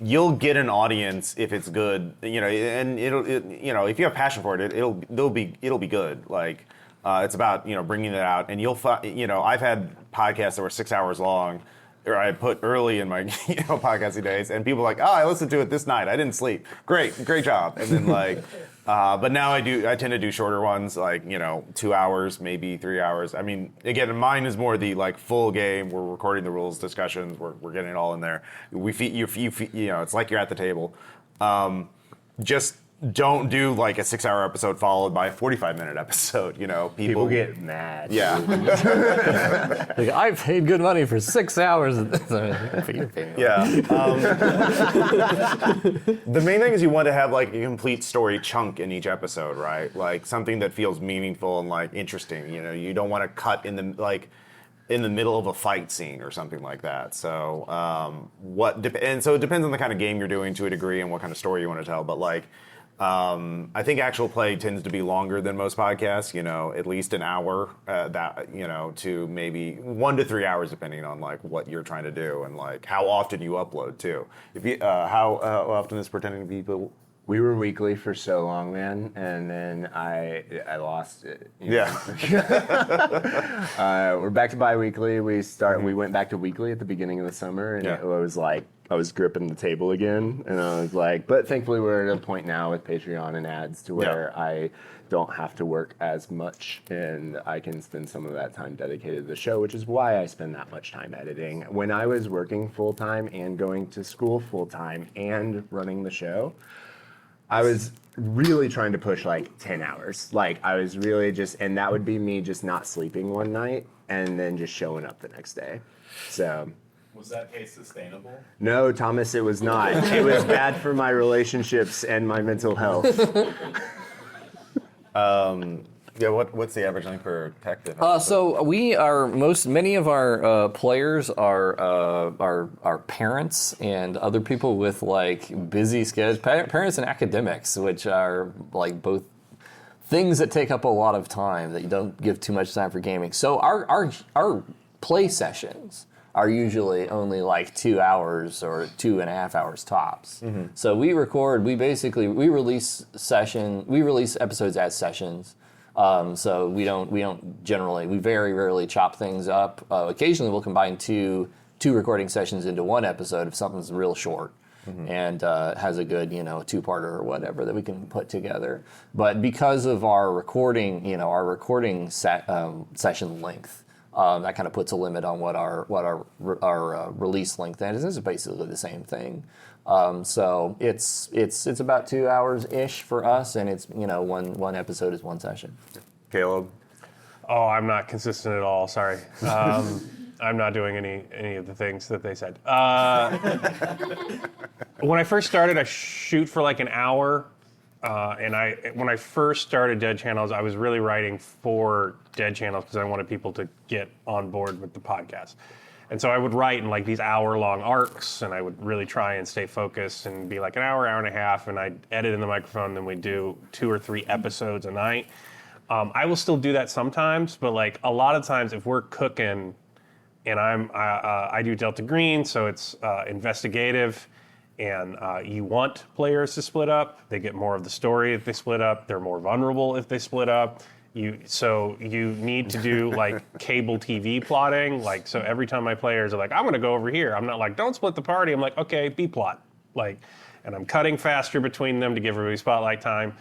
you'll get an audience if it's good, and if you have passion for it, it'll be good. Like it's about bringing it out, and you'll find, I've had podcasts that were 6 hours long, or I put early in my podcasting days, and people are like, I listened to it this night, I didn't sleep, great job, and then like. But now I tend to do shorter ones, like 2 hours, maybe 3 hours. I mean, again, mine is more the like full game. We're recording the rules discussions. We're getting it all in there. We feed you. It's like you're at the table. Just don't do like a 6 hour episode followed by a 45-minute episode. People get mad. Yeah. Like, I paid good money for 6 hours. Yeah. The main thing is you want to have like a complete story chunk in each episode, right? Like something that feels meaningful and like interesting. You don't want to cut in the middle of a fight scene or something like that. So so it depends on the kind of game you're doing to a degree and what kind of story you want to tell. But like. I think actual play tends to be longer than most podcasts, at least an hour, to maybe 1 to 3 hours, depending on like what you're trying to do and like how often you upload too. If you, how often is Pretending to Be People? We were weekly for so long, man, and then I lost it. Yeah. We're back to bi-weekly. We went back to weekly at the beginning of the summer, and it was like I was gripping the table again, and I was like, but thankfully we're at a point now with Patreon and ads to where I don't have to work as much, and I can spend some of that time dedicated to the show, which is why I spend that much time editing. When I was working full-time and going to school full-time and running the show, I was really trying to push like 10 hours. Like I was really and that would be me just not sleeping one night and then just showing up the next day. So. Was that pace sustainable? No, Thomas, it was not. It was bad for my relationships and my mental health. Yeah, what's the average length for tech? So many of our players are parents and other people with like busy schedules, parents and academics, which are like both things that take up a lot of time that you don't give too much time for gaming. So our play sessions are usually only like 2 hours or 2.5 hours tops. Mm-hmm. So we release episodes as sessions. So we very rarely chop things up. Occasionally we'll combine two recording sessions into one episode if something's real short. Mm-hmm. And has a good, two-parter or whatever that we can put together. But because of our recording session length, that kind of puts a limit on what our release length is. This is basically the same thing. So it's about 2 hours ish for us, and it's one episode is one session. Caleb? Oh, I'm not consistent at all. Sorry. I'm not doing any of the things that they said. When I first started, I shoot for like an hour. When I first started Dead Channels, I was really writing for Dead Channels because I wanted people to get on board with the podcast. And so I would write in like these hour-long arcs, and I would really try and stay focused and be like an hour and a half, and I'd edit in the microphone, then we'd do 2 or 3 episodes a night. I will still do that sometimes, but like a lot of times if we're cooking, and I do Delta Green, so it's investigative, and you want players to split up. They get more of the story if they split up. They're more vulnerable if they split up. So you need to do like cable TV plotting. Like, so every time my players are like, I'm going to go over here, I'm not like, don't split the party. I'm like, okay, B plot. Like, and I'm cutting faster between them to give everybody spotlight time.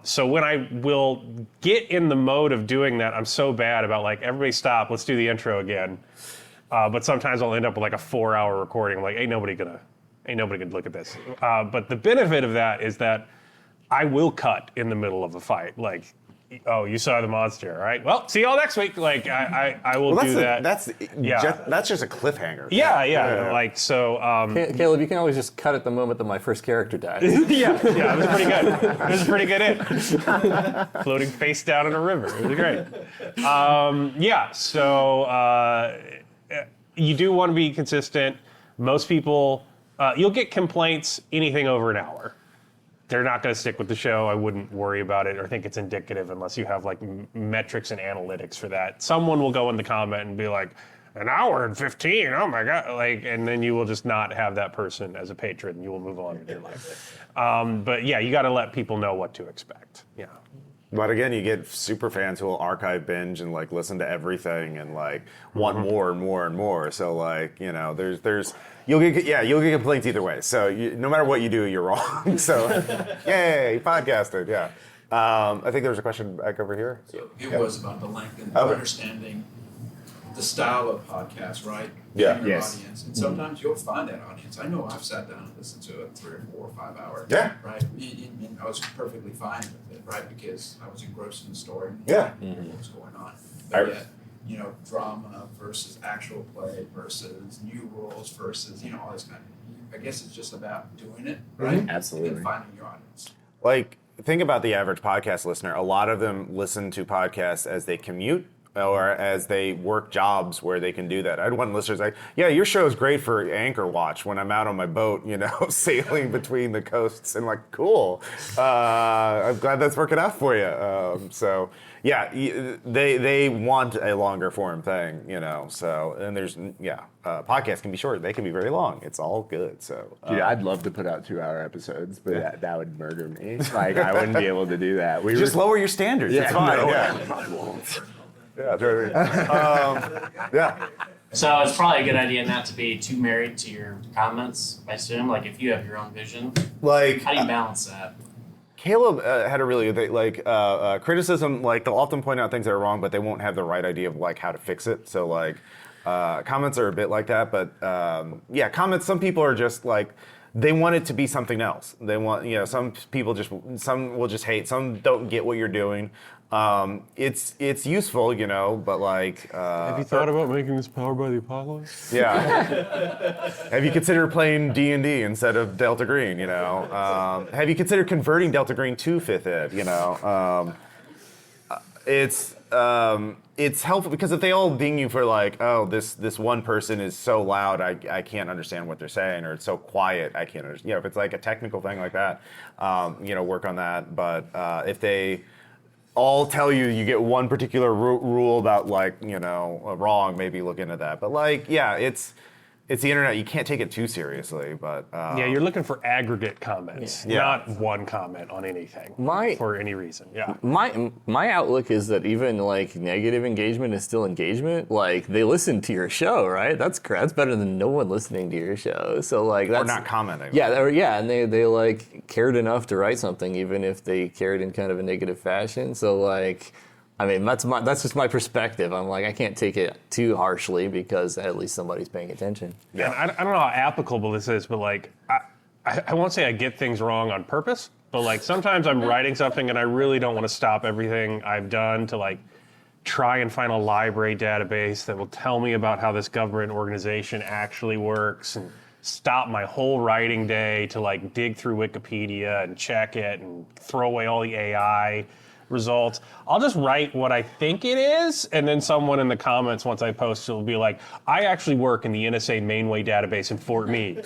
So when I will get in the mode of doing that, I'm so bad about like, everybody stop, let's do the intro again. But sometimes I'll end up with like a 4-hour recording. I'm like, ain't nobody gonna look at this. But the benefit of that is that I will cut in the middle of a fight. Like, oh, you saw the monster, all right? Well, see y'all next week. Like, I will do that. That's just a cliffhanger. Yeah. Like, so. Caleb, you can always just cut at the moment that my first character dies. yeah, it was pretty good. It was a pretty good hit. Floating face down in a river. It was great. So you do want to be consistent. Most people, you'll get complaints anything over an hour. They're not going to stick with the show. I wouldn't worry about it or think it's indicative unless you have like metrics and analytics for that. Someone will go in the comment and be like, an hour and 15, oh my God. Like, and then you will just not have that person as a patron. You will move on with your life. But yeah, you got to let people know what to expect. Yeah. But again, you get super fans who will archive binge and like listen to everything and like want more and more and more. So like, you know, there's you'll get complaints either way. So no matter what you do, you're wrong. So yay, podcasted, yeah. I think there was a question back over here. So it was about the length and Okay. understanding the style of podcast, right? Yeah. And your Yes. audience. And sometimes you'll find that audience. I know I've sat down and listened to it 3 or 4 or 5 hours. Yeah. Right? And I was perfectly fine with it, right? Because I was engrossed in the story and Yeah. what was going on. But yet, you know, drama versus actual play versus new rules versus, you know, all this kind of, I guess it's just about doing it, right? Absolutely. And then finding your audience. Like, think about the average podcast listener. A lot of them listen to podcasts as they commute or as they work jobs where they can do that. I had one listener like, yeah, your show is great for anchor watch when I'm out on my boat, you know, sailing between the coasts. And like, cool. I'm glad that's working out for you. So yeah, they want a longer form thing, you know. So, and there's, podcasts can be short. They can be very long. It's all good. So, Dude, I'd love to put out 2-hour episodes, but that would murder me. Like, I wouldn't be able to do that. just lower your standards. It's fine. no, Yeah. I won't. Yeah, totally. Yeah. So it's probably a good idea not to be too married to your comments, I assume. Like, if you have your own vision, Like, how do you balance that? Caleb had a really good like criticism. Like, they'll often point out things that are wrong, but they won't have the right idea of like how to fix it. So like, comments are a bit like that. But comments. Some people are just like, they want it to be something else. They want, you know, some will just hate. Some don't get what you're doing. It's useful, you know, but like. Have you thought about making this Powered by the Apocalypse? Yeah. Have you considered playing D&D instead of Delta Green, you know? Have you considered converting Delta Green to 5th Ed, you know? It's helpful because if they all ding you for like, oh, this one person is so loud, I can't understand what they're saying, or it's so quiet, I can't understand. You know, if it's like a technical thing like that, work on that. But if they all tell you get one particular rule about like, you know, wrong, maybe look into that. But like, yeah, it's the internet. You can't take it too seriously. But Yeah, you're looking for aggregate comments, Yeah. not one comment on anything for any reason. Yeah. My outlook is that even like negative engagement is still engagement. Like, they listen to your show, right? That's better than no one listening to your show. So like, that's or not commenting. Yeah, and they like cared enough to write something, even if they cared in kind of a negative fashion. So like, I mean, that's just my perspective. I'm like, I can't take it too harshly because at least somebody's paying attention. Yeah. And I don't know how applicable this is, but like, I won't say I get things wrong on purpose, but like sometimes I'm writing something and I really don't want to stop everything I've done to like try and find a library database that will tell me about how this government organization actually works, and stop my whole writing day to like dig through Wikipedia and check it and throw away all the AI. results, I'll just write what I think it is, and then someone in the comments once I post will be like, I actually work in the NSA mainway database in Fort Meade.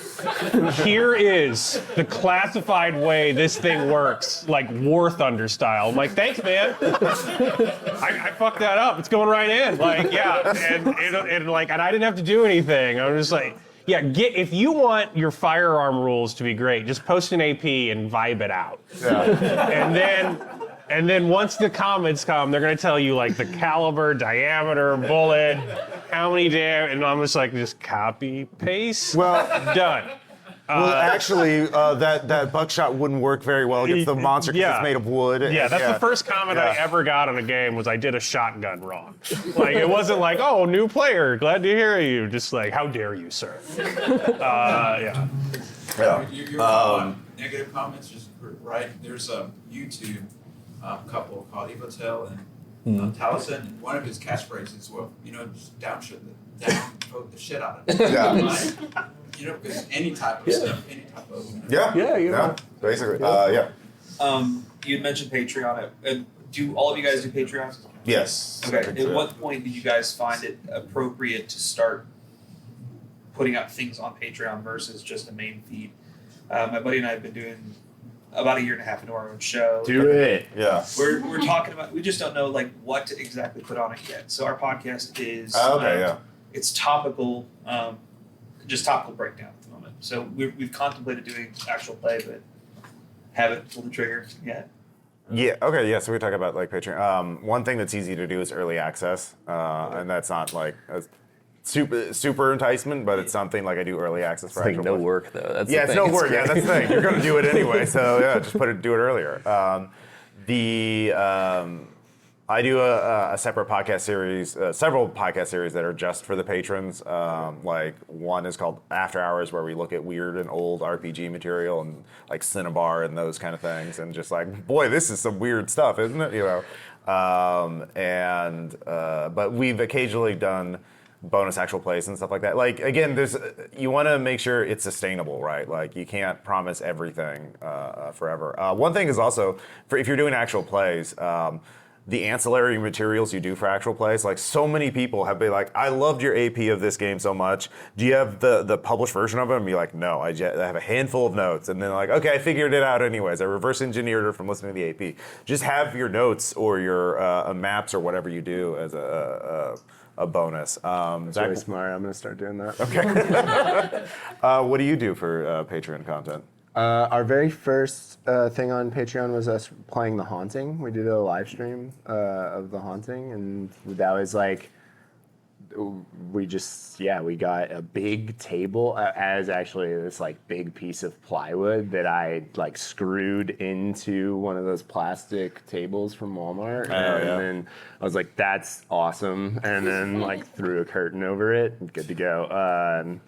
Here is the classified way this thing works, like War Thunder style. I'm like, thanks, man. I fucked that up. It's going right in. Like, yeah, and I didn't have to do anything. I'm just like, yeah, if you want your firearm rules to be great, just post an AP and vibe it out. Yeah. And then once the comments come, they're gonna tell you like the caliber, diameter, bullet, how many and I'm just copy, paste, done. Well, actually, that buckshot wouldn't work very well against the monster because it's made of wood. Yeah, that's the first comment I ever got on a game was I did a shotgun wrong. Like, it wasn't like, oh, new player, glad to hear you. Just like, how dare you, sir? Yeah. Your negative comments, just right. There's a YouTube couple called Evotel and Taliesin, and one of his catchphrases, well, just downvote the shit out of it. Yeah. Because any type of stuff, any type of. Yeah, basically. Yeah. You had mentioned Patreon. Do all of you guys do Patreons? Yes. Okay. At what point did you guys find it appropriate to start putting out things on Patreon versus just a main feed? My buddy and I have been doing about a year and a half into our own show. Do it. Yeah. We're talking about. We just don't know like what to exactly put on it yet. So our podcast is. It's topical. Just topical breakdown at the moment. So we've contemplated doing actual play, but haven't pulled the trigger yet. Yeah. Okay. Yeah. So we talk about like Patreon. One thing that's easy to do is early access, and that's not like a super enticement, but it's something like I do early access for It's like actual no play. work though. That's Yeah, the it's thing. no work. Yeah, that's the thing. You're going to do it anyway, so yeah, just do it earlier. I do a separate podcast series, several podcast series that are just for the patrons. Like one is called After Hours, where we look at weird and old RPG material and like Cinnabar and those kind of things, and just like, boy, this is some weird stuff, isn't it? But we've occasionally done bonus actual plays and stuff like that. Like again, you want to make sure it's sustainable, right? Like you can't promise everything forever. One thing is also if you're doing actual plays. The ancillary materials you do for actual plays, like so many people have been like, I loved your AP of this game so much. Do you have the published version of it? And be like, no, I have a handful of notes. And then like, okay, I figured it out anyways. I reverse engineered it from listening to the AP. Just have your notes or your maps or whatever you do as a bonus. That's really smart. I'm going to start doing that. Okay. What do you do for Patreon content? Our very first thing on Patreon was us playing The Haunting. We did a live stream of The Haunting, and that was like, we got a big table as actually this like big piece of plywood that I like screwed into one of those plastic tables from Walmart. And then I was like, that's awesome. And then like threw a curtain over it, good to go.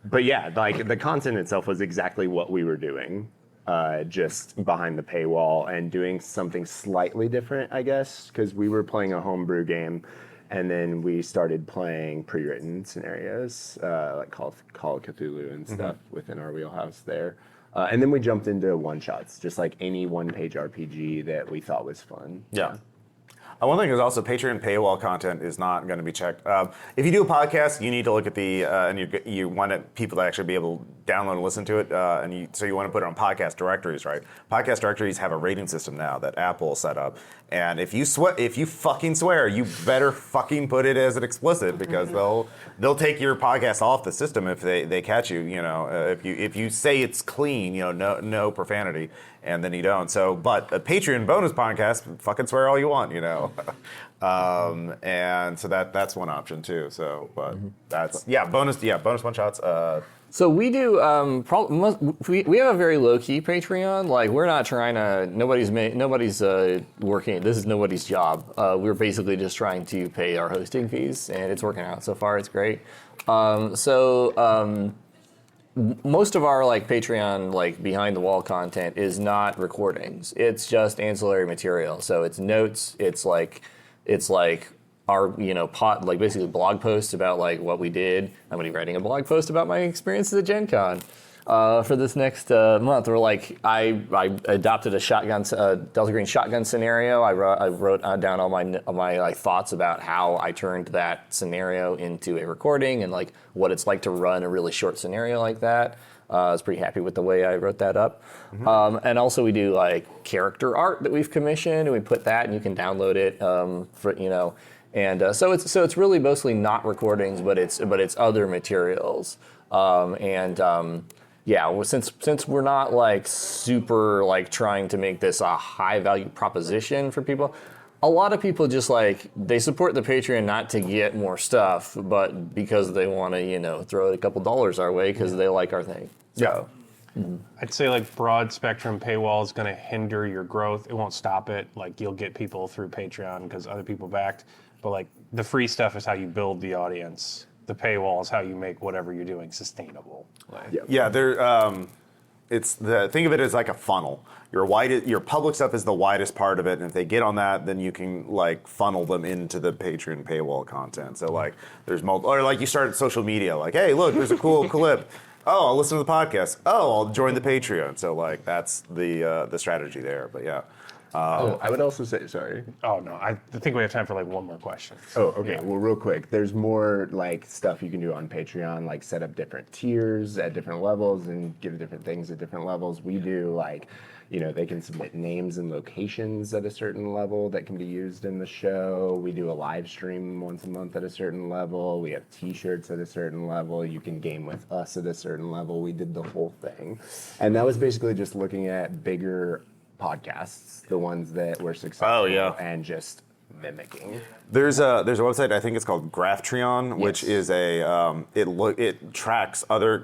But yeah, like the content itself was exactly what we were doing, just behind the paywall and doing something slightly different, I guess, because we were playing a homebrew game, and then we started playing pre-written scenarios, like Call of Cthulhu and stuff within our wheelhouse there. And then we jumped into one-shots, just like any one-page RPG that we thought was fun. Yeah. One thing is also Patreon paywall content is not going to be checked. If you do a podcast, you need to look at and you want people to actually be able to download and listen to it, so you want to put it on podcast directories, right? Podcast directories have a rating system now that Apple set up, and if you fucking swear, you better fucking put it as an explicit because they'll take your podcast off the system if they catch you. If you say it's clean, no profanity. And then you don't. So, but a Patreon bonus podcast, fucking swear all you want, and so that's one option too. So, but that's bonus one shots. So we do. We have a very low key Patreon. Like we're not trying to. Nobody's working. This is nobody's job. We're basically just trying to pay our hosting fees, and it's working out so far. It's great. Most of our like Patreon like behind the wall content is not recordings. It's just ancillary material. So it's notes. It's like our basically blog posts about like what we did. I'm gonna be writing a blog post about my experiences at Gen Con. for this next month. We're like, I adopted a Delta Green shotgun scenario. I wrote down all my like thoughts about how I turned that scenario into a recording and like what it's like to run a really short scenario like that. I was pretty happy with the way I wrote that up. And also we do like character art that we've commissioned, and we put that, and you can download it for And so it's really mostly not recordings, but it's other materials. Since we're not like super like trying to make this a high value proposition for people, a lot of people just like they support the Patreon not to get more stuff, but because they want to throw a couple dollars our way because they like our thing. So. I'd say like broad spectrum paywall is going to hinder your growth. It won't stop it. Like you'll get people through Patreon because other people backed. But like the free stuff is how you build the audience. The paywall is how you make whatever you're doing sustainable. Yeah, think of it as like a funnel. Your public stuff is the widest part of it, and if they get on that, then you can like funnel them into the Patreon paywall content. So like there's or like you start social media, like, hey, look, there's a cool clip. Oh, I'll listen to the podcast. Oh, I'll join the Patreon. So like that's the strategy there. But yeah. I would also say, sorry. Oh no, I think we have time for like one more question. Oh, okay. Yeah. Well, real quick, there's more like stuff you can do on Patreon, like set up different tiers at different levels and give different things at different levels. We do like, they can submit names and locations at a certain level that can be used in the show. We do a live stream once a month at a certain level. We have T-shirts at a certain level. You can game with us at a certain level. We did the whole thing, and that was basically just looking at bigger podcasts, the ones that were successful, and just mimicking. There's a website, I think it's called Graphtreon, which is it tracks other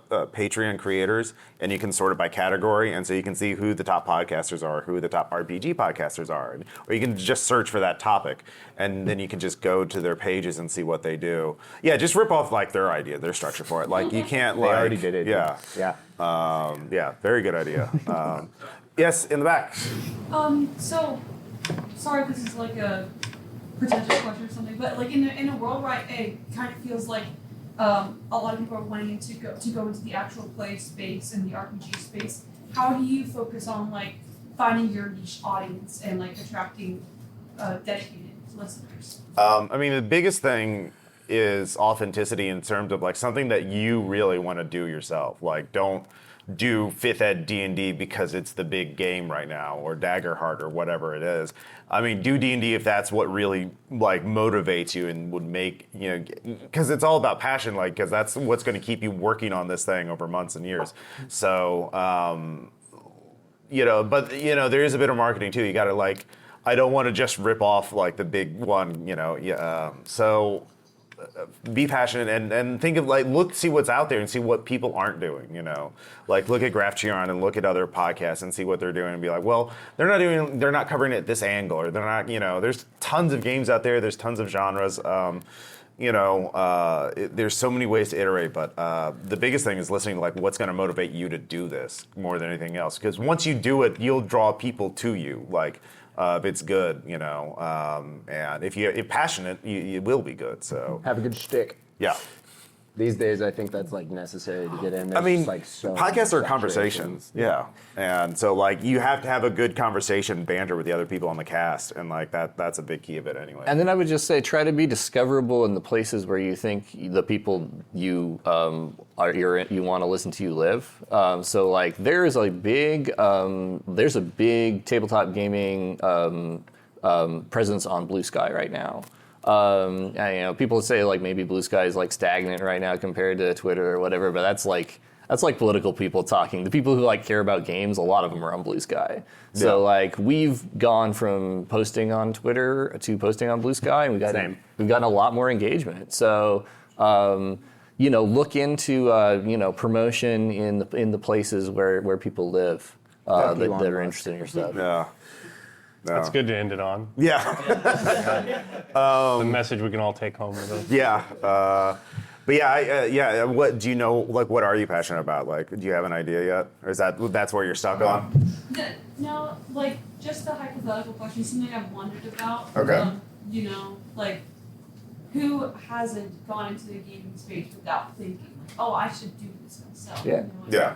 Patreon creators, and you can sort it by category, and so you can see who the top podcasters are, who the top RPG podcasters are, or you can just search for that topic, and then you can just go to their pages and see what they do. Yeah, just rip off like their idea, their structure for it. Like you can't they already did it. Yeah, very good idea. Yes, in the back. So, sorry if this is like a pretentious question or something, but like in a world where it kind of feels like a lot of people are wanting to go into the actual play space and the RPG space, how do you focus on like finding your niche audience and like attracting dedicated listeners? The biggest thing is authenticity in terms of like something that you really want to do yourself. Like don't do 5th ed D&D because it's the big game right now, or Daggerheart, or whatever it is. Do D&D if that's what really like motivates you and would make because it's all about passion, like because that's what's going to keep you working on this thing over months and years. So, but there is a bit of marketing too. You got to like, I don't want to just rip off like the big one, so. Be passionate and think of like see what's out there and see what people aren't doing. Like look at Graphtreon and look at other podcasts and see what they're doing and be like, well, they're not covering it at this angle, or they're not. There's tons of games out there. There's tons of genres. There's so many ways to iterate, but the biggest thing is listening to like what's going to motivate you to do this more than anything else. Because once you do it, you'll draw people to you. Like. If it's good, and if you're passionate, you will be good. So have a good shtick. Yeah. These days, I think that's like necessary to get in. There's just, like, so podcasts are conversations. Yeah, and so like you have to have a good conversation, banter with the other people on the cast, and like that's a big key of it anyway. And then I would just say try to be discoverable in the places where you think the people you you want to listen to live. So like there's a big tabletop gaming presence on Blue Sky right now. People say like maybe Blue Sky is like stagnant right now compared to Twitter or whatever, but that's like political people talking. The people who like care about games, a lot of them are on Blue Sky. So like we've gone from posting on Twitter to posting on Blue Sky, and we've gotten a lot more engagement. So look into promotion in the places where people live that are interested in your stuff. Yeah. No. That's good to end it on. Yeah. The message we can all take home with us. Yeah. But yeah, what do you know? Like, what are you passionate about? Like, do you have an idea yet, or is that's where you're stuck on? No, like just a hypothetical question, something I've wondered about. Okay. Like, who hasn't gone into the gaming space without thinking, oh, I should do this myself. Yeah. You know, Yeah.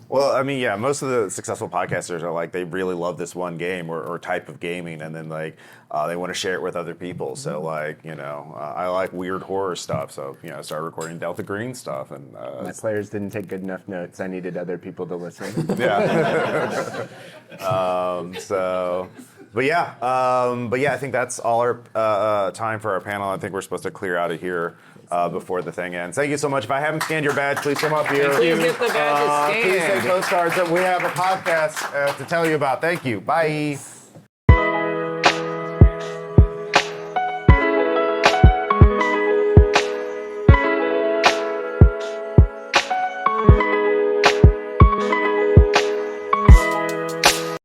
Well, I mean, yeah, most of the successful podcasters are like, they really love this one game or type of gaming, and then like they want to share it with other people. So like, you know, I like weird horror stuff, so you know, I started recording Delta Green stuff, and My players didn't take good enough notes. I needed other people to listen. yeah. But yeah, I think that's all our time for our panel. I think we're supposed to clear out of here before the thing ends. Thank you so much. If I haven't scanned your badge, please come up here. Please get the badges Please scanned. say postcards that we have a podcast to tell you about. Thank you. Bye.